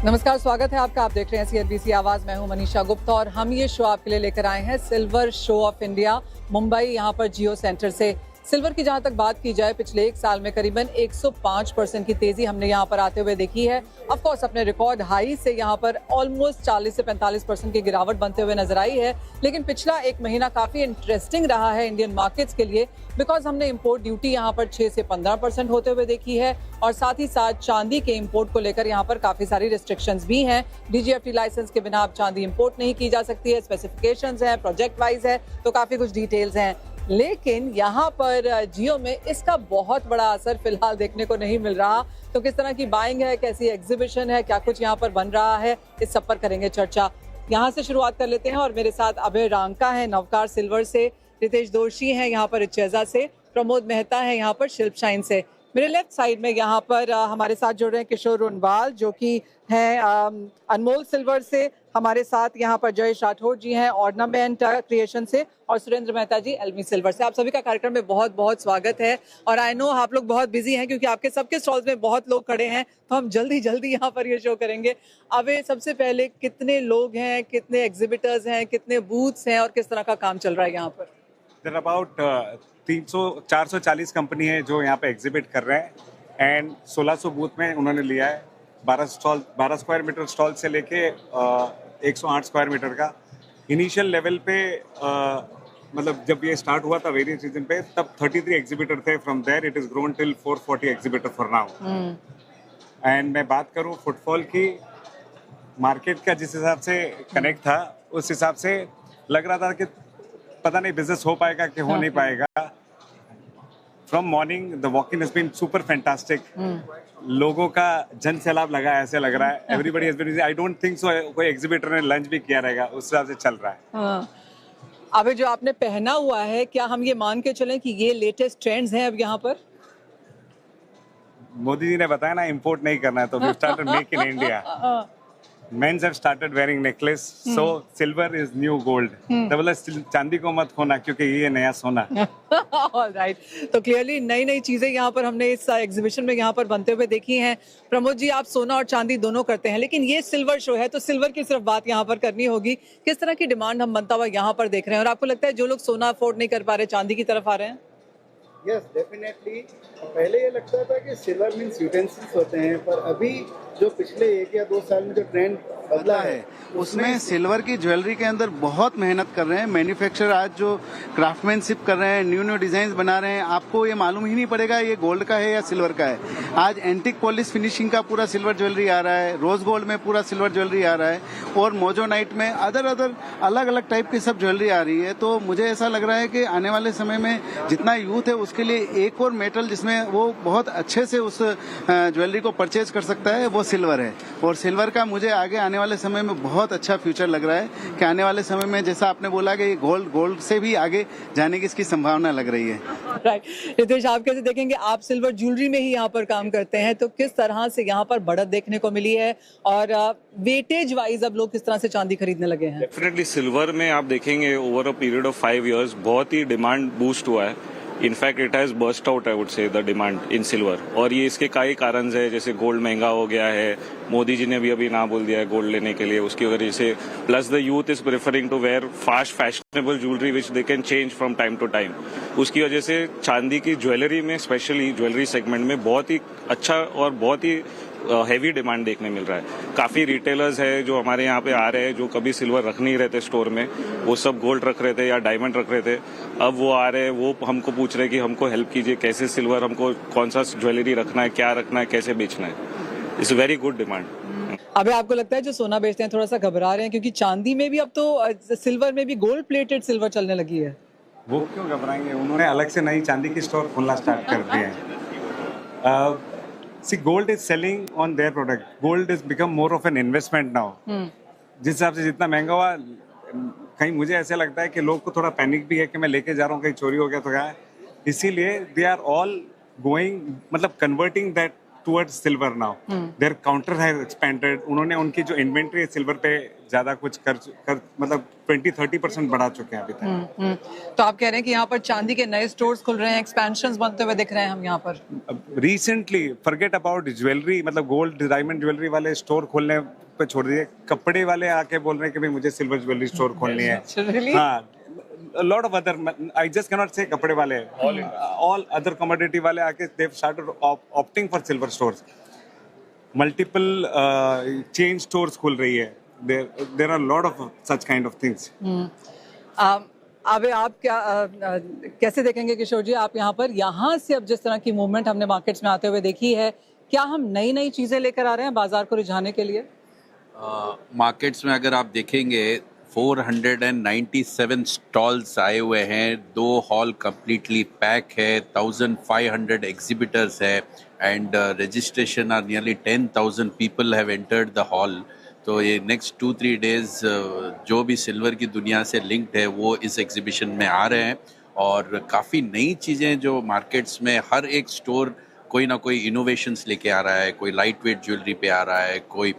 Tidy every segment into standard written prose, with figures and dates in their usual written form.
नमस्कार, स्वागत है आपका। आप देख रहे हैं CNBC आवाज। मैं हूं मनीषा गुप्ता और हम ये शो आपके लिए लेकर आए हैं silver show of India Mumbai, यहां पर जियो सेंटर से। सिल्वर की जहां तक बात की जाए, पिछले एक साल में करीबन 105% की तेजी हमने यहां पर आते हुए देखी है। ऑफ कोर्स अपने रिकॉर्ड हाई से यहां पर ऑलमोस्ट 40 से 45% की गिरावट बनते हुए नजर आई है। लेकिन पिछला एक महीना काफी इंटरेस्टिंग रहा है इंडियन मार्केट्स के लिए, बिकॉज हमने इंपोर्ट ड्यूटी यहां पर 6 से 15% होते हुए देखी है और साथ ही साथ चांदी के इंपोर्ट को लेकर यहां पर काफी सारी रिस्ट्रिक्शंस भी हैं। DGFT लाइसेंस के बिना अब चांदी इंपोर्ट नहीं की जा सकती है, स्पेसिफिकेशंस हैं, प्रोजेक्ट वाइज है, तो काफी कुछ डिटेल्स हैं। लेकिन यहाँ पर जियो में इसका बहुत बड़ा असर फिलहाल देखने को नहीं मिल रहा। तो किस तरह की बाइंग है, कैसी एग्जीबिशन है, क्या कुछ यहाँ पर बन रहा है, इस सब पर करेंगे चर्चा। यहाँ से शुरुआत कर लेते हैं और मेरे साथ अभय रांका है नवकार सिल्वर से, रितेश दोषी है यहाँ पर इचेजा से, प्रमोद मेहता है यहाँ पर शिल्प शाइन से। मेरे लेफ्ट साइड में यहाँ पर हमारे साथ जुड़ रहे हैं किशोर रुनवाल जो कि हैं अनमोल सिल्वर से। हमारे साथ यहाँ पर जयेश राठौर जी हैं ऑर्नामेंट क्रिएशन से और सुरेंद्र मेहता जी एलमी सिल्वर से। आप सभी का कार्यक्रम में बहुत बहुत स्वागत है। और आई नो आप लोग बहुत बिजी हैं क्योंकि आपके सबके स्टॉल्स में बहुत लोग खड़े हैं, तो हम जल्दी जल्दी यहाँ पर ये शो करेंगे। अब सबसे पहले कितने लोग हैं, कितने एग्जिबिटर्स हैं, कितने बूथ्स हैं और किस तरह का काम चल रहा है यहाँ पर? देयर अबाउट 440 कंपनी है जो यहाँ पे एग्जिबिट कर रहे हैं एंड 1600 बूथ में उन्होंने लिया है। 12 स्क्वायर मीटर स्टॉल से लेके 108 स्क्वायर मीटर का इनिशियल लेवल पे मतलब जब ये स्टार्ट हुआ था वेरियस रीजन पे, तब 33 एग्जिबिटर थे। From there it is grown till 440 exhibitor for now. And मैं बात करूँ फुटफॉल की, मार्केट का जिस हिसाब से कनेक्ट था उस हिसाब से लग रहा था कि पता नहीं बिजनेस हो पाएगा कि हो नहीं पाएगा। From morning the walk in has been super fantastic. लोगों का जन सैलाब लगा है, ऐसे लग रहा है। Everybody has been, I don't think so कोई एग्जिबिटर ने लंच भी किया रहेगा, उस हिसाब से चल रहा है। अब जो आपने पहना हुआ है, क्या हम ये मान के चलें कि ये लेटेस्ट ट्रेंड्स हैं अब यहाँ पर? मोदी जी ने बताया ना इंपोर्ट नहीं करना है, तो we started make in India. Men's have started wearing necklace, so silver is new gold. तो बोला चांदी को मत खोना क्योंकि ये नया सोना। All right. तो क्लियरली नई नई चीजें यहाँ पर हमने इस एग्जीबिशन में यहाँ पर बनते हुए देखी हैं। प्रमोद जी, आप सोना और चांदी दोनों करते हैं, लेकिन ये सिल्वर शो है तो सिल्वर की सिर्फ बात यहाँ पर करनी होगी। किस तरह की डिमांड हम बनता हुआ यहाँ पर देख रहे हैं और आपको लगता है जो लोग सोना अफोर्ड नहीं कर पा रहे चांदी की तरफ आ रहे हैं? Yes definitely. पहले ये लगता था कि सिल्वर मीन्स यूटेंसिल्स होते हैं, पर अभी जो पिछले 1 या 2 साल में जो ट्रेंड बदला है उसमें सिल्वर की ज्वेलरी के अंदर बहुत मेहनत कर रहे हैं मैन्युफैक्चरर। आज जो क्राफ्टमैनशिप कर रहे हैं, न्यू न्यू डिजाइन बना रहे हैं, आपको ये मालूम ही नहीं पड़ेगा ये गोल्ड का है या सिल्वर का है। आज एंटिक पॉलिश फिनिशिंग का पूरा सिल्वर ज्वेलरी आ रहा है, रोज गोल्ड में पूरा सिल्वर ज्वेलरी आ रहा है और मोजोनाइट में अदर अलग अलग टाइप की सब ज्वेलरी आ रही है। तो मुझे ऐसा लग रहा है कि आने वाले समय में जितना यूथ है उसके लिए एक और मेटल जिसमें वो बहुत अच्छे से उस ज्वेलरी को परचेज कर सकता है वो सिल्वर है। और सिल्वर का मुझे आने वाले समय में बहुत अच्छा फ्यूचर लग रहा है कि आने वाले समय में जैसा आपने बोला कि गोल्ड से भी आगे जाने की इसकी संभावना लग रही है। राइट। रितेश, आप कैसे देखेंगे? आप सिल्वर ज्वेलरी में ही यहाँ पर काम करते हैं, तो किस तरह से यहाँ पर बढ़त देखने को मिली है और वेटेज वाइज अब लोग किस तरह से चांदी खरीदने लगे हैं? डेफिनेटली सिल्वर में आप देखेंगे over a period of 5 years बहुत ही डिमांड बूस्ट हुआ है। In fact it has burst out, I would say, the demand in silver. और ये इसके कई कारण है, जैसे गोल्ड महंगा हो गया है, मोदी जी ने भी अभी ना बोल दिया है गोल्ड लेने के लिए, उसकी वजह से। Plus the youth is preferring to wear fast fashionable jewellery which they can change from time to time. उसकी वजह से चांदी की ज्वेलरी में, स्पेशली ज्वेलरी सेगमेंट में, बहुत ही अच्छा और बहुत ही हैवी डिमांड देखने मिल रहा है। काफी रिटेलर्स है जो हमारे यहाँ पे आ रहे हैं, जो कभी सिल्वर रख नहीं रहे थे स्टोर में, वो सब गोल्ड रख रहे थे या डायमंड रख रहे थे। अब वो आ रहे हैं, वो हमको पूछ रहे हैं कि हमको हेल्प कीजिए, कैसे सिल्वर, हमको कौन सा ज्वेलरी रखना है, क्या रखना है, कैसे बेचना है। It's very good demand. अबे, आपको लगता है जो सोना बेचते हैं थोड़ा सा घबरा रहे हैं क्योंकि चांदी में भी अब तो सिल्वर में भी गोल्ड प्लेटेड सिल्वर चलने लगी है? वो क्यों घबराएंगे, उन्होंने अलग से नई चांदी की स्टोर खोलना स्टार्ट कर दिए हैं। See, gold is selling on their product. Gold has become more of an investment now. जिस हिसाब से जितना महंगा हुआ, कहीं मुझे ऐसा लगता है कि लोग को थोड़ा पैनिक भी है कि मैं लेके जा रहा हूँ कहीं चोरी हो गया तो क्या है। इसीलिए दे आर ऑल गोइंग, मतलब converting that towards silver now. Their counter has expanded. उन्होंने उनकी जो इन्वेंट्री है सिल्वर पे ज्यादा कुछ कर मतलब 20-30% बढ़ा चुके हैं अभी तक। तो आप कह रहे हैं कि यहाँ पर चांदी के नए स्टोर्स खुल रहे हैं, एक्सपेंशंस बनते हुए दिख रहे हैं हम यहाँ पर। रिसेंटली फॉरगेट अबाउट ज्वेलरी, मतलब गोल्ड डायमंड ज्वेलरी वाले स्टोर खोलने पे छोड़ दिए, कपड़े वाले आके बोल रहे हैं कि भाई मुझे सिल्वर ज्वेलरी स्टोर खोलनी है। Really? हाँ, a lot of other, I just cannot say कपड़े वाले, all other commodity वाले आके they've started opting for silver stores. Multiple chain stores खुल रही है. There are a lot of such kind of things. अब आप क्या कैसे देखेंगे किशोर जी, आप यहाँ से अब जिस तरह की मूवमेंट हमने मार्केट्स में आते हुए देखी है, क्या हम नई नई चीजें लेकर आ रहे हैं बाजार को रिझाने के लिए? मार्केट्स में अगर आप देखेंगे 497 स्टॉल्स आए हुए हैं, 2 हॉल कंप्लीटली पैक है, 1500 एग्जिबिटर्स है and registration are nearly 10,000 people have entered the hall. तो ये नेक्स्ट 2-3 डेज जो भी सिल्वर की दुनिया से लिंक्ड है वो इस एग्जीबिशन में आ रहे हैं और काफ़ी नई चीज़ें जो मार्केट्स में हर एक स्टोर कोई ना कोई इनोवेशंस लेके आ रहा है, कोई लाइट वेट ज्वेलरी पे आ रहा है, कोई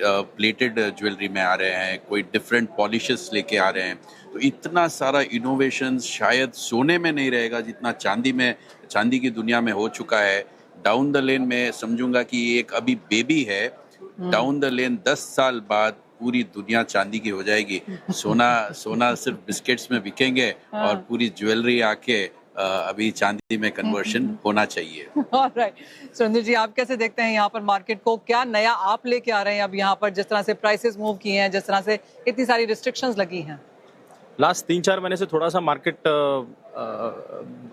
प्लेटेड ज्वेलरी में आ रहे हैं, कोई डिफरेंट पॉलिशेस लेके आ रहे हैं। तो इतना सारा इनोवेशंस शायद सोने में नहीं रहेगा जितना चांदी की दुनिया में हो चुका है। डाउन द लेन में समझूंगा कि ये एक अभी बेबी है, डाउन द लेन 10 साल बाद पूरी दुनिया चांदी की हो जाएगी। सोना सिर्फ बिस्किट्स में बिकेंगे और पूरी ज्वेलरी आके अभी चांदी में कन्वर्शन होना चाहिए। ऑलराइट, सुरेंद्र जी आप कैसे देखते हैं यहाँ पर मार्केट को, क्या नया आप लेके आ रहे हैं अब यहाँ पर, जिस तरह से प्राइसेस मूव किए हैं, जिस तरह से इतनी सारी रिस्ट्रिक्शंस लगी हैं? लास्ट 3-4 महीने से थोड़ा सा मार्केट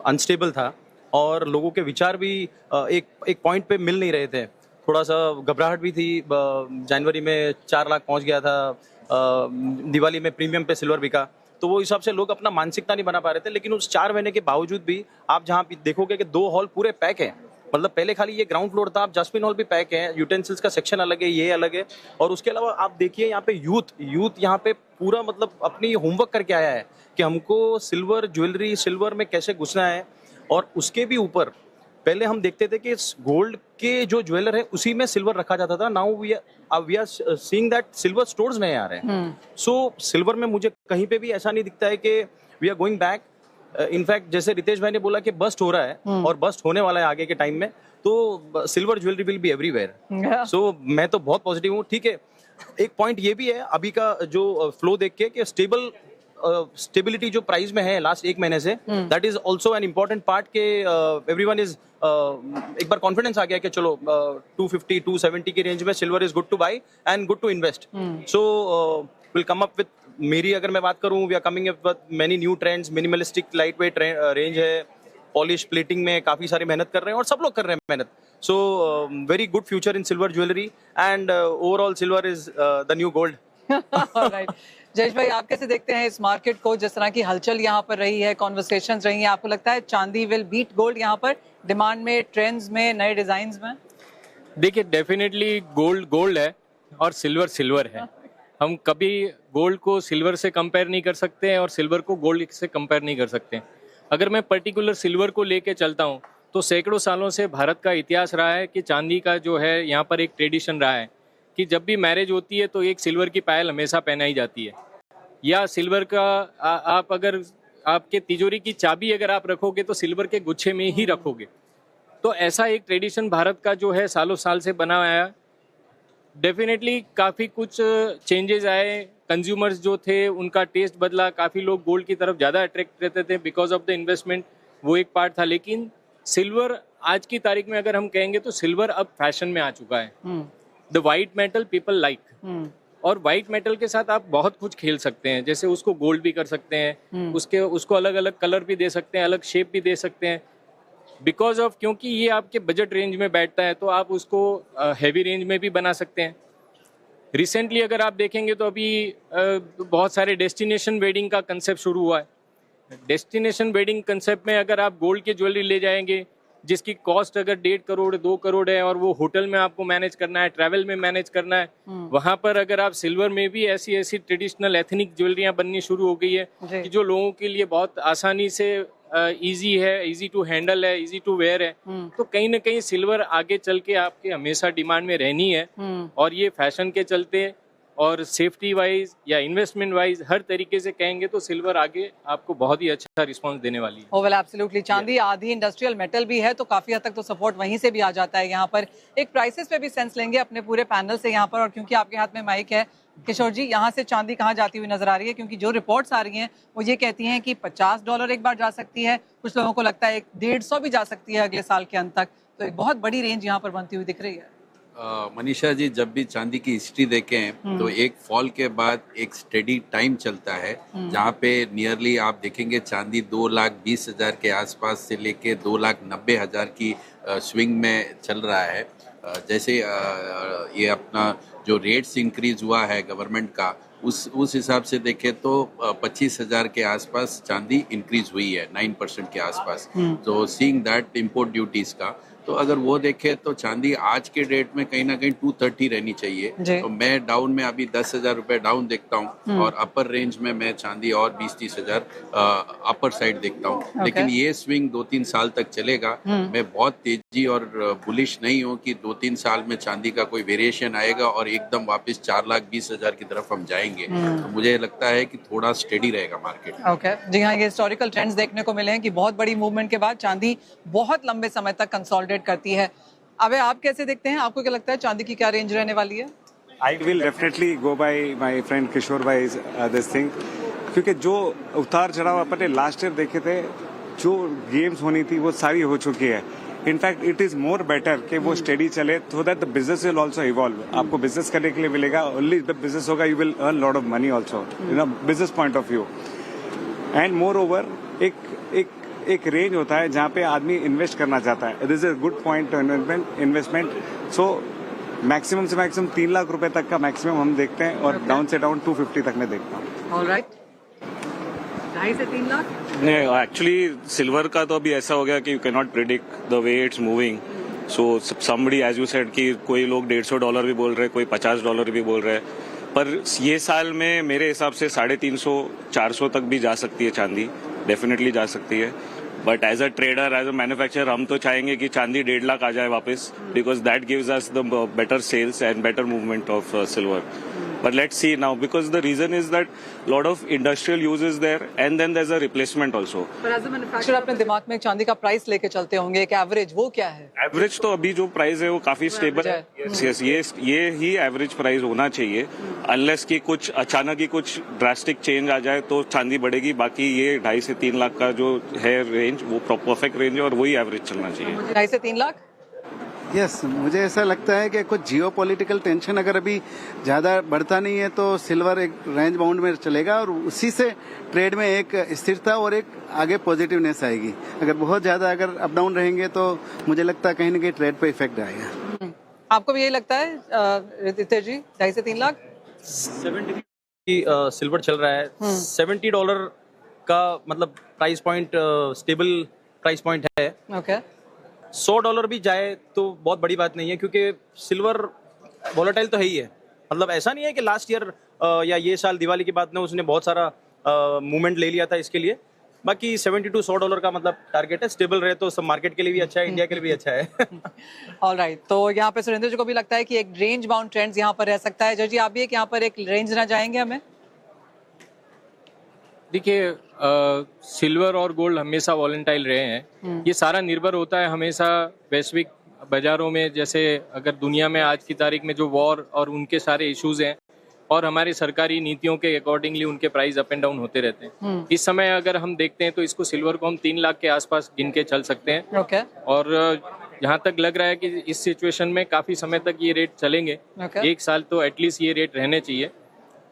अनस्टेबल था और लोगों के विचार भी एक पॉइंट पे मिल नहीं रहे थे। थोड़ा सा घबराहट भी थी। जनवरी में 4 लाख पहुंच गया था, दिवाली में प्रीमियम पे सिल्वर बिका, तो वो हिसाब से लोग अपना मानसिकता नहीं बना पा रहे थे। लेकिन उस 4 महीने के बावजूद भी आप जहाँ देखोगे कि 2 हॉल पूरे पैक हैं, मतलब पहले खाली ये ग्राउंड फ्लोर था, आप जस्मिन हॉल भी पैक है, यूटेंसिल्स का सेक्शन अलग है, ये अलग है। और उसके अलावा आप देखिए यहाँ पे यूथ यहाँ पे पूरा मतलब अपनी होमवर्क करके आया है कि हमको सिल्वर ज्वेलरी, सिल्वर में कैसे घुसना है। और उसके भी ऊपर पहले हम देखते थे कि गोल्ड के जो ज्वेलर है उसी में सिल्वर रखा जाता था। Now we are seeing that silver stores नए आ रहे हैं। सो सिल्वर में मुझे कहीं पे भी ऐसा नहीं दिखता है कि we are going back. In fact जैसे रितेश भाई ने बोला कि बस्ट हो रहा है और बस्ट होने वाला है आगे के टाइम में, तो silver jewellery will be everywhere. So मैं तो बहुत पॉजिटिव हूँ। ठीक है, एक पॉइंट ये भी है अभी का जो फ्लो देख के कि स्टेबिलिटी जो प्राइस में है लास्ट 1 महीने से, that is also an important part के एवरीवन इज एक बार कॉन्फिडेंस आ गया कि चलो 250-270 की रेंज में silver is good to buy and good to invest. So will come up with, मेरी अगर मैं बात करूं, we are coming up with many new trends. Minimalistic light weight range है, पॉलिश प्लेटिंग में काफी सारी मेहनत कर रहे हैं और सब लोग कर रहे हैं मेहनत। So very good future in silver jewellery and overall silver is the new gold. Right, Jayesh भाई आप कैसे देखते हैं इस मार्केट को, जिस तरह की हलचल यहाँ पर रही है, कॉन्वर्सेशंस रही हैं, आपको लगता है चांदी विल बीट गोल्ड यहाँ पर डिमांड में, ट्रेंड्स में, नए डिजाइन्स में? देखिए डेफिनेटली गोल्ड है और सिल्वर है। हम कभी गोल्ड को सिल्वर से कंपेयर नहीं कर सकते हैं और सिल्वर को गोल्ड से कंपेयर नहीं कर सकते हैं। अगर मैं पर्टिकुलर सिल्वर को लेके चलता हूँ तो सैकड़ों सालों से भारत का इतिहास रहा है कि चांदी का जो है यहाँ पर एक ट्रेडिशन रहा है कि जब भी मैरिज होती है तो एक सिल्वर की पायल हमेशा पहनाई जाती है, या सिल्वर का आप अगर आपके तिजोरी की चाबी अगर आप रखोगे तो सिल्वर के गुच्छे में ही रखोगे। तो ऐसा एक ट्रेडिशन भारत का जो है सालों साल से बना आया। डेफिनेटली काफ़ी कुछ चेंजेस आए, कंज्यूमर्स जो थे उनका टेस्ट बदला, काफ़ी लोग गोल्ड की तरफ ज़्यादा अट्रैक्ट रहते थे बिकॉज ऑफ द इन्वेस्टमेंट, वो एक पार्ट था। लेकिन सिल्वर आज की तारीख में अगर हम कहेंगे तो सिल्वर अब फैशन में आ चुका है। The white metal people like, और वाइट मेटल के साथ आप बहुत कुछ खेल सकते हैं, जैसे उसको गोल्ड भी कर सकते हैं, उसको अलग अलग कलर भी दे सकते हैं, अलग शेप भी दे सकते हैं बिकॉज ऑफ, क्योंकि ये आपके बजट रेंज में बैठता है तो आप उसको हैवी रेंज में भी बना सकते हैं। रिसेंटली अगर आप देखेंगे तो अभी बहुत सारे डेस्टिनेशन वेडिंग का कंसेप्ट शुरू हुआ है। डेस्टिनेशन वेडिंग कंसेप्ट में अगर आप गोल्ड की ज्वेलरी ले जाएंगे जिसकी कॉस्ट अगर 1.5 करोड़ 2 करोड़ है और वो होटल में आपको मैनेज करना है, ट्रैवल में मैनेज करना है, वहां पर अगर आप सिल्वर में भी ऐसी ट्रेडिशनल एथनिक ज्वेलरियां बननी शुरू हो गई है कि जो लोगों के लिए बहुत आसानी से इजी है, इजी टू हैंडल है, इजी टू वेयर है, तो कहीं ना कहीं सिल्वर आगे चल के आपके हमेशा डिमांड में रहनी है। और ये फैशन के चलते और सेफ्टी वाइज या इन्वेस्टमेंट वाइज हर तरीके से कहेंगे तो सिल्वर आगे आपको बहुत ही अच्छा रिस्पांस देने वाली है। ओवेल एब्सोल्युटली, चांदी आधी इंडस्ट्रियल मेटल भी है तो काफी हद तक तो सपोर्ट वहीं से भी आ जाता है। यहाँ पर एक प्राइसेस पे भी सेंस लेंगे अपने पूरे पैनल से यहाँ पर, और क्योंकि आपके हाथ में माइक है किशोर जी, यहाँ से चांदी कहाँ जाती हुई नजर आ रही है? क्योंकि जो रिपोर्ट्स आ रही हैं वो ये कहती हैं कि $50 एक बार जा सकती है, कुछ लोगों को लगता है 150 भी जा सकती है अगले साल के अंत तक, तो एक बहुत बड़ी रेंज यहाँ पर बनती हुई दिख रही है। मनीषा जी, जब भी चांदी की हिस्ट्री देखें तो एक फॉल के बाद एक स्टेडी टाइम चलता है जहाँ पे नियरली आप देखेंगे चांदी 2,20,000 के आसपास से लेके 2,90,000 की स्विंग में चल रहा है। जैसे ये अपना जो रेट्स इंक्रीज हुआ है गवर्नमेंट का, उस हिसाब से देखें तो 25,000 के आसपास चांदी इंक्रीज हुई है, 9% के आसपास। तो सीइंग दैट इम्पोर्ट ड्यूटीज का, तो अगर वो देखे तो चांदी आज के डेट में कहीं ना कहीं 230 रहनी चाहिए। तो मैं डाउन में अभी 10,000 रुपए डाउन देखता हूँ, और अपर रेंज में मैं चांदी और 20-30 हजार अपर साइड देखता हूँ। लेकिन ये स्विंग 2-3 साल तक चलेगा। मैं बहुत तेजी और बुलिश नहीं हूँ कि 2-3 साल में चांदी का कोई वेरिएशन आएगा और एकदम वापस 4,20,000 की तरफ हम जाएंगे। तो मुझे लगता है कि थोड़ा स्टेडी रहेगा मार्केट। ओके जी हाँ, ये हिस्टोरिकल ट्रेंड्स देखने को मिले हैं कि बहुत बड़ी मूवमेंट के बाद चांदी बहुत लंबे समय तक कंसोलिडेट करती है। अबे आप कैसे देखते हैं, आपको क्या लगता है चांदी की क्या रेंज रहने वाली है? I will definitely go by my friend Kishore भाई दिस थिंग, क्योंकि जो उतार चढ़ाव अपने लास्ट ईयर देखे थे, जो गेम्स होनी थी वो सारी हो चुकी है। In fact it is more better कि वो स्टडी चले so that the business will also evolve. आपको बिजनेस करने के लिए मिलेगा, ओनली जब बिजनेस होगा you will earn lot of money also, you know, business point of view. And more over एक रेंज होता है जहाँ पे आदमी इन्वेस्ट करना चाहता है। This is a good point two investment. So maximum से मैक्सिमम 3 लाख रुपए तक का मैक्सिमम हम देखते हैं, और डाउन से डाउन 250 तक में देखता हूँ। ऑलराइट, 2.5 से 3 लाख? नहीं, एक्चुअली सिल्वर का तो अभी ऐसा हो गया कि you can not predict the way it's moving. So somebody as you said कि कोई लोग $150 भी बोल रहे हैं, कोई $50 भी बोल रहे हैं, पर ये साल में मेरे हिसाब से 350-400 तक भी जा सकती है चांदी, डेफिनेटली जा सकती है। But as a trader, as a manufacturer, हम तो चाहेंगे कि चांदी 1.5 लाख आ जाए वापस, because that gives us the better sales and better movement of silver. But let's see now, because the reason is that lot of industrial use is there, and then there's a replacement also. पर as a manufacturer अपने दिमाग में एक चांदी का price लेके चलते होंगे, एक एवरेज, वो क्या है? एवरेज तो अभी जो प्राइस है वो काफी स्टेबल है। यस, ये ही एवरेज प्राइस होना चाहिए, अनलेस कि कुछ अचानक ही कुछ ड्रास्टिक चेंज आ जाए तो चांदी बढ़ेगी। बाकी ये 2.5 से 3 लाख का जो है रेंज, वो परफेक्ट रेंज है, और वही एवरेज चलना चाहिए। 2.5 से 3 लाख? यस, मुझे ऐसा लगता है कि कुछ जियोपॉलिटिकल टेंशन अगर अभी ज़्यादा बढ़ता नहीं है तो सिल्वर एक रेंज बाउंड में चलेगा, और उसी से ट्रेड में एक स्थिरता और एक आगे पॉजिटिवनेस आएगी। अगर बहुत ज़्यादा अगर अप डाउन रहेंगे तो मुझे लगता है कहीं ना कहीं ट्रेड पे इफेक्ट आएगा। आपको भी यही लगता है रितेश जी, 2.5 से 3 लाख? 70 की सिल्वर चल रहा है, $70 का मतलब price point, stable price point है। ओके, $100 भी जाए तो बहुत बड़ी बात नहीं है, क्योंकि सिल्वर वोलेटाइल तो है ही है। मतलब ऐसा नहीं है कि लास्ट ईयर या ये साल दिवाली के बाद में उसने बहुत सारा मूवमेंट ले लिया था इसके लिए। बाकी $70 का मतलब टारगेट है, स्टेबल रहे तो सब मार्केट के लिए भी अच्छा है, इंडिया के लिए भी अच्छा है। ऑलराइट, तो यहाँ पे सुरेंद्र जी को भी लगता है कि एक रेंज बाउंड ट्रेंड्स यहाँ पर रह सकता है। जी, आप भी यहाँ पर एक रेंज ना जाएंगे हमें? देखिए, सिल्वर और गोल्ड हमेशा वॉलेटाइल रहे हैं। ये सारा निर्भर होता है हमेशा वैश्विक बाजारों में, जैसे अगर दुनिया में आज की तारीख में जो वॉर और उनके सारे इश्यूज हैं, और हमारी सरकारी नीतियों के अकॉर्डिंगली उनके प्राइस अप एंड डाउन होते रहते हैं। इस समय अगर हम देखते हैं तो इसको सिल्वर को हम 3 लाख के आसपास गिन के चल सकते हैं। ओके, और जहाँ तक लग रहा है कि इस सिचुएशन में काफी समय तक ये रेट चलेंगे। 1 साल तो एटलीस्ट ये रेट रहने चाहिए,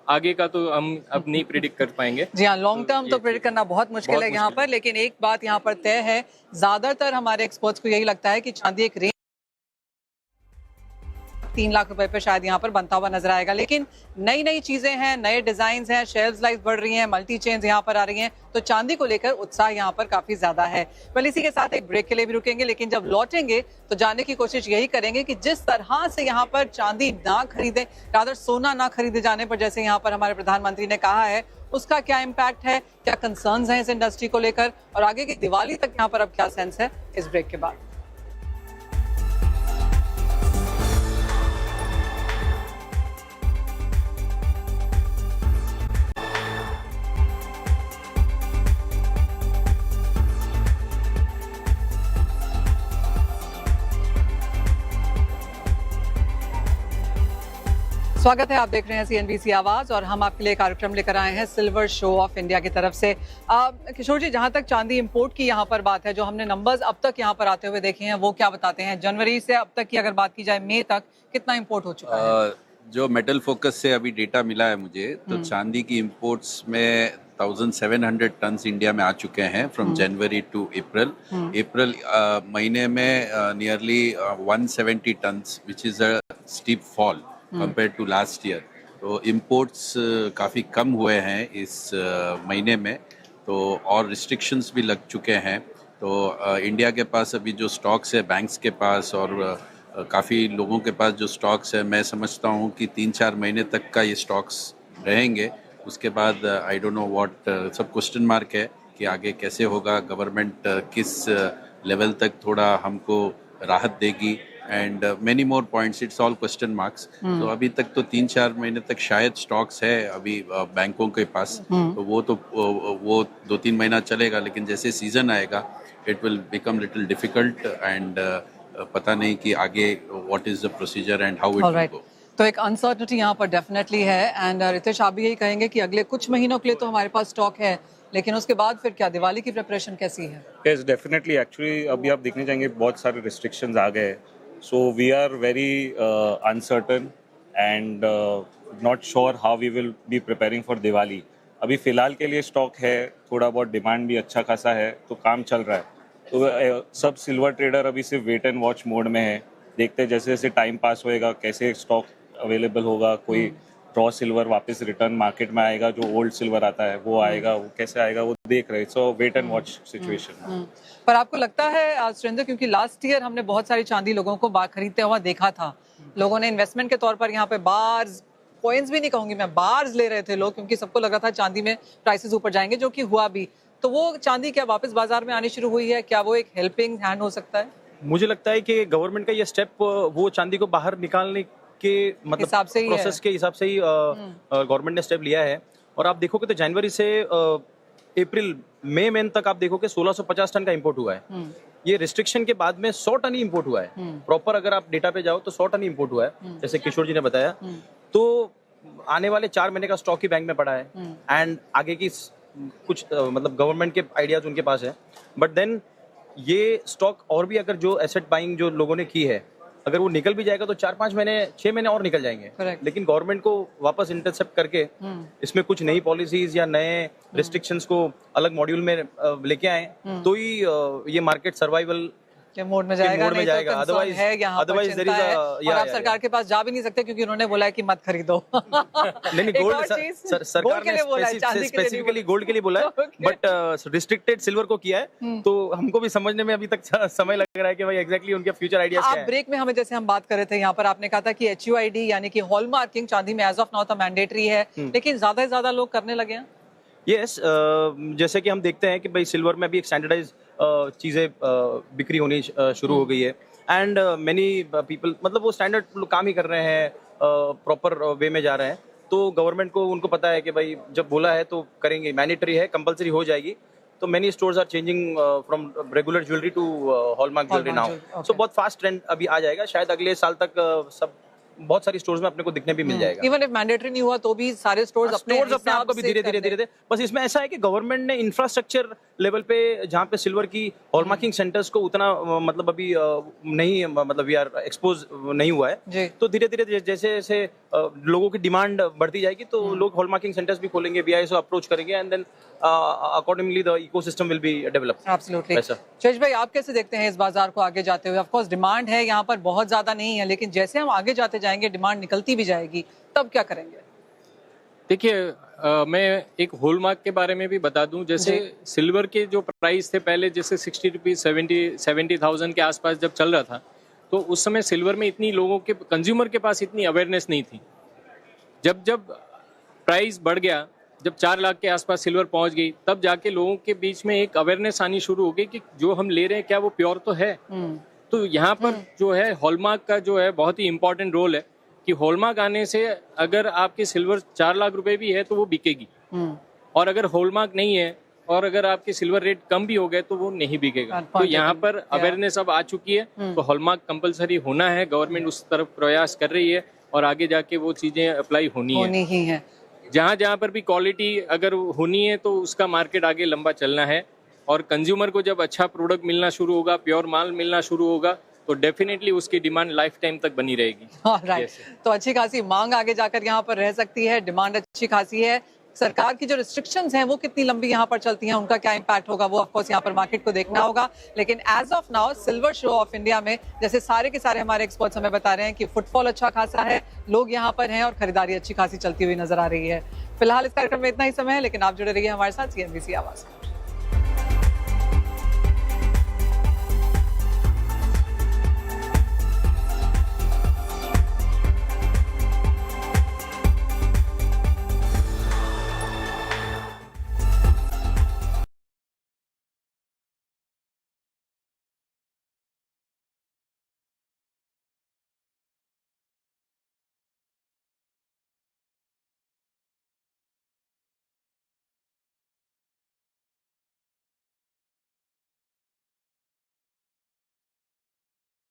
आगे का तो हम अब नहीं प्रिडिक्ट कर पाएंगे। जी हाँ, लॉन्ग टर्म तो प्रिडिक्ट करना बहुत मुश्किल है यहाँ पर, लेकिन एक बात यहाँ पर तय है, ज्यादातर हमारे एक्सपर्ट्स को यही लगता है कि चांदी एक 3 लाख रुपए पे शायद यहाँ पर बनता हुआ नजर आएगा। लेकिन नई नई चीजें हैं, नए डिजाइन हैं, शेल्फ लाइफ बढ़ रही हैं, मल्टी चेन्स यहाँ पर आ रही हैं, तो चांदी को लेकर उत्साह यहाँ पर काफी ज्यादा है। वेल, इसी के साथ एक ब्रेक के लिए भी रुकेंगे, लेकिन जब लौटेंगे तो जानने की कोशिश यही करेंगे कि जिस तरह से यहाँ पर चांदी ना खरीदे, रादर सोना ना खरीदे जाने पर, जैसे यहाँ पर हमारे प्रधानमंत्री ने कहा है, उसका क्या इम्पैक्ट है, क्या कंसर्न्स हैं इस इंडस्ट्री को लेकर, और आगे की दिवाली तक यहाँ पर अब क्या सेंस है, इस ब्रेक के बाद। स्वागत है, आप देख रहे हैं CNBC आवाज और हम आपके लिए कार्यक्रम लेकर आए हैं सिल्वर शो ऑफ इंडिया की तरफ से। किशोर जी, जहां तक चांदी इंपोर्ट की यहाँ पर बात है, जो हमने नंबर्स अब तक यहाँ पर आते हुए देखे हैं वो क्या बताते हैं? जनवरी से अब तक की अगर बात की जाए, मई तक कितना इंपोर्ट हो चुका है? जो मेटल फोकस से अभी डेटा मिला है मुझे, तो चांदी की इंपोर्ट्स में 1700 टन्स इंडिया में आ चुके हैं from January to April. April महीने में nearly 170 tons, which is a steep fall compared to last year। तो imports काफ़ी कम हुए हैं इस महीने में, तो और restrictions भी लग चुके हैं। तो इंडिया के पास अभी जो स्टॉक्स है बैंक्स के पास और काफ़ी लोगों के पास जो स्टॉक्स है, मैं समझता हूँ कि 3-4 महीने तक का ये स्टॉक्स रहेंगे। उसके बाद आई डोंट नो व्हाट, सब क्वेश्चन मार्क है कि आगे कैसे होगा, गवर्नमेंट किस लेवल तक थोड़ा हमको राहत देगी, and many more points, it's all question marks. तो अभी तक तो 3-4 महीने तक शायद स्टॉक्स है अभी बैंकों के पास, तो वो 2-3 महीना चलेगा, लेकिन जैसे सीजन आएगा it will become little difficult, and पता नहीं कि आगे what is the procedure and how it will go. तो एक अनसर्टनिटी यहाँ पर डेफिनेटली है। एंड रितेश, आप भी यही कहेंगे कि अगले कुछ महीनों के लिए तो हमारे पास स्टॉक है, लेकिन उसके बाद फिर क्या, दिवाली की प्रिपरेशन कैसी है? Yes, definitely. एक्चुअली अभी आप देखने जाएंगे बहुत सारे रिस्ट्रिक्शंस आ गए, so we are very uncertain and not sure how we will be preparing for Diwali. अभी फिलहाल के लिए स्टॉक है, थोड़ा बहुत डिमांड भी अच्छा खासा है, तो काम चल रहा है। तो सब सिल्वर ट्रेडर अभी सिर्फ वेट एंड वॉच मोड में है, देखते हैं जैसे जैसे टाइम पास होएगा कैसे स्टॉक अवेलेबल होगा, कोई रॉ सिल्वर वापस रिटर्न मार्केट में आएगा, जो ओल्ड सिल्वर आता है वो आएगा, वो कैसे आएगा वो देख रहे। सो वेट एंड वॉच सिचुएशन। पर आपको लगता है सुरेंद्र, क्योंकि लास्ट ईयर हमने बहुत सारी चांदी लोगों को खरीदते हुआ देखा था, लोगों ने इन्वेस्टमेंट के तौर पर यहाँ पे बार्स, कॉइन्स भी नहीं कहूंगी मैं, बार्स ले रहे थे लोग, क्योंकि सबको लग रहा था चांदी में प्राइसेस ऊपर जाएंगे, जो कि हुआ भी। तो वो चांदी क्या वापस बाजार में आनी शुरू हुई है? क्या वो एक हेल्पिंग हैंड हो सकता है? मुझे लगता है कि गवर्नमेंट का ये स्टेप वो चांदी को बाहर निकालने के मतलब हिसाब से ही प्रोसेस के हिसाब से ही गवर्नमेंट ने स्टेप लिया है। और आप देखोगे तो जनवरी से अप्रैल मई तक आप देखोगे 1650 टन का इंपोर्ट हुआ है। ये रिस्ट्रिक्शन के बाद में 100 टन ही इंपोर्ट हुआ है। प्रॉपर अगर आप डेटा पे जाओ तो 100 टन ही इंपोर्ट हुआ है, जैसे किशोर जी ने बताया। तो आने वाले 4 महीने का स्टॉक ही बैंक में पड़ा है, एंड आगे की कुछ मतलब गवर्नमेंट के आइडियाज उनके पास है। बट देन ये स्टॉक और भी अगर जो एसेट बाइंग जो लोगों ने की है, अगर वो निकल भी जाएगा तो 4-5 महीने 6 महीने और निकल जाएंगे। Correct. लेकिन गवर्नमेंट को वापस इंटरसेप्ट करके इसमें कुछ नई पॉलिसीज या नए रिस्ट्रिक्शंस को अलग मॉड्यूल में लेके आए, तो ही ये मार्केट सर्वाइवल के मोड में जाएगा, मोड में नहीं जाएगा। तो Otherwise- है यहाँ पर otherwise there चिंता is a- है, और yeah, आप yeah, सरकार के पास जा भी नहीं सकते, क्योंकि उन्होंने बोला है कि मत खरीदो। नहीं एक गोल्ड और चीज़, सरकार गोल्ड के ने लिए बोला है, चांदी के लिए नहीं स्पेसिफिकली गोल्ड के लिए बोला है, Okay. बट रिस्ट्रिक्टेड सिल्वर को किया है। तो हमको भी समझने में अभी तक समय लग रहा है कि भाई एग्जैक्टली उनके फ्यूचर आइडियाज क्या आप है। ब्रेक में हमें जैसे हम बात कर रहे थे, यहाँ पर आपने कहा था कि HUID यानी कि हॉलमार्किंग चांदी में एज ऑफ नाउ तो मैंडेटरी है, लेकिन ज्यादा से ज्यादा लोग करने लगे हैं। यस, जैसे कि हम देखते हैं कि भाई सिल्वर में भी एक स्टैंडर्डाइज चीजें बिक्री होनी शुरू हो गई है, एंड मेनी पीपल मतलब वो स्टैंडर्ड काम ही कर रहे हैं, प्रॉपर वे में जा रहे हैं। तो गवर्नमेंट को उनको पता है कि भाई जब बोला है तो करेंगे, मैंडेटरी है, कंपलसरी हो जाएगी। तो many stores are changing from regular jewellery to hallmark jewellery now. So बहुत फास्ट ट्रेंड अभी आ जाएगा, शायद अगले साल तक सब बहुत सारी स्टोर्स में अपने को दिखने भी मिल जाएगा। इवन इफ मैंडेटरी नहीं हुआ तो भी सारे स्टोर्स अपने आप को भी धीरे धीरे बस इसमें ऐसा है कि गवर्नमेंट ने इंफ्रास्ट्रक्चर लेवल पे जहाँ पे सिल्वर की हॉलमार्किंग सेंटर्स को उतना मतलब अभी नहीं मतलब वी आर एक्सपोज नहीं हुआ है। तो धीरे धीरे जैसे जैसे लोगों की डिमांड बढ़ती जाएगी तो लोग हॉलमार्किंग सेंटर्स भी खोलेंगे, BIS अप्रोच करेंगे, and then accordingly the ecosystem will be developed. Absolutely. Jayesh भाई, आप कैसे देखते हैं इस बाजार को आगे जाते हुए? ऑफ कोर्स डिमांड है यहाँ पर बहुत ज्यादा नहीं है, लेकिन जैसे हम आगे जाते जाएंगे डिमांड निकलती भी जाएगी, तब क्या करेंगे? देखिए, मैं एक हॉलमार्क के बारे में भी बता दूं। जैसे सिल्वर के जो प्राइस थे पहले, जैसे 60 रुपीज 70,000 के आसपास जब चल रहा था, तो उस समय सिल्वर में इतनी लोगों के, कंज्यूमर के पास इतनी अवेयरनेस नहीं थी। जब जब प्राइस बढ़ गया जब 4 लाख के आसपास सिल्वर पहुंच गई, तब जाके लोगों के बीच में एक अवेयरनेस आनी शुरू हो गई कि जो हम ले रहे हैं क्या वो प्योर तो है। तो यहाँ पर जो है हॉलमार्क का जो है बहुत ही इंपॉर्टेंट रोल है कि हॉलमार्क आने से अगर आपकी सिल्वर 4 लाख रुपए भी है तो वो बिकेगी, और अगर हॉलमार्क नहीं है और अगर आपके सिल्वर रेट कम भी हो गए तो वो नहीं बिकेगा। तो यहाँ पर अवेयरनेस अब आ चुकी है, तो हॉलमार्क कंपलसरी होना है, गवर्नमेंट उस तरफ प्रयास कर रही है और आगे जाके वो चीजें अप्लाई होनी ही है। जहाँ जहाँ पर भी क्वालिटी अगर होनी है तो उसका मार्केट आगे लंबा चलना है, और कंज्यूमर को जब अच्छा प्रोडक्ट मिलना शुरू होगा, प्योर माल मिलना शुरू होगा, तो डेफिनेटली उसकी डिमांड लाइफ टाइम तक बनी रहेगी। राइट, तो अच्छी खासी मांग आगे जाकर यहाँ पर रह सकती है, डिमांड अच्छी खासी है। सरकार की जो रिस्ट्रिक्शंस हैं वो कितनी लंबी यहाँ पर चलती हैं, उनका क्या इम्पैक्ट होगा, वो ऑफ कोर्स यहाँ पर मार्केट को देखना होगा। लेकिन as of now silver show of India में जैसे सारे के सारे हमारे एक्सपर्ट्स हमें बता रहे हैं कि फुटफॉल अच्छा खासा है, लोग यहाँ पर हैं और खरीदारी अच्छी खासी चलती हुई नजर आ रही है। फिलहाल इस कार्यक्रम में इतना ही समय है, लेकिन आप जुड़े रहिए हमारे साथ CNBC आवाज।